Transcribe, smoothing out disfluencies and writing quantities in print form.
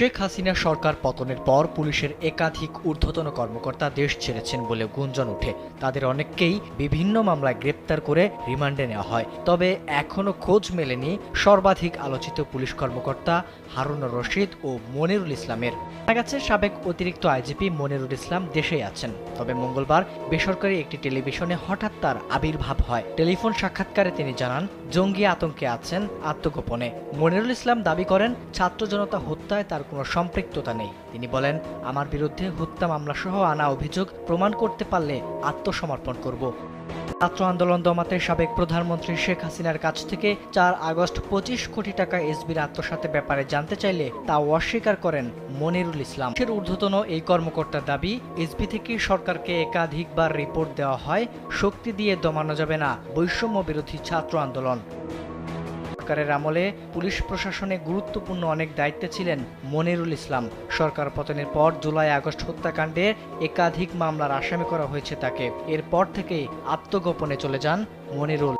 শেখ হাসিনা সরকার পতনের পর পুলিশের একাধিক ঊর্ধ্বতন কর্মকর্তা দেশ ছেড়েছেন বলে গুঞ্জন ওঠে। তাদের অনেককেই বিভিন্ন মামলায় গ্রেপ্তার করে রিমান্ডে নেওয়া হয়। তবে এখনও খোঁজ মেলেনি সর্বাধিক আলোচিত পুলিশ কর্মকর্তা হারুনুর রশিদ ও মনিরুল ইসলামের। জানা গেছে সাবেক অতিরিক্ত আইজিপি মনিরুল ইসলাম দেশেই আছেন, তবে মঙ্গলবার বেসরকারি একটি টেলিভিশনে হঠাৎ তার আবির্ভাব হয়। টেলিফোন সাক্ষাৎকারে তিনি জানান, জঙ্গি আতঙ্কে আছেন আত্মগোপনে। মনিরুল ইসলাম দাবি করেন, ছাত্র জনতা হত্যায় তার কোনো সম্পৃক্ততা নেই। তিনি বলেন, আমার বিরুদ্ধে হত্যা মামলাসহ আনা অভিযোগ প্রমাণ করতে পারলে আত্মসমর্পণ করব। ছাত্র আন্দোলন দমাতে সাবেক প্রধানমন্ত্রী শেখ হাসিনার কাছ থেকে ৪ আগস্ট ২৫ কোটি টাকা এসবির আত্মসাতের ব্যাপারে জানতে চাইলে তা অস্বীকার করেন মনিরুল ইসলাম। দেশের ঊর্ধ্বতন এই কর্মকর্তার দাবি, এসবি থেকে সরকারকে একাধিকবার রিপোর্ট দেওয়া হয়, শক্তি দিয়ে দমানো যাবে না বৈষম্য বিরোধী ছাত্র আন্দোলন। সরকারের আমলে পুলিশ প্রশাসনে গুরুত্বপূর্ণ অনেক দায়িত্বে ছিলেন মনিরুল ইসলাম। সরকার পতনের পর জুলাই আগস্ট হত্যাকাণ্ডে একাধিক মামলার আসামি করা হয়েছে তাকে। এরপর থেকেই আত্মগোপনে চলে যান মনিরুল।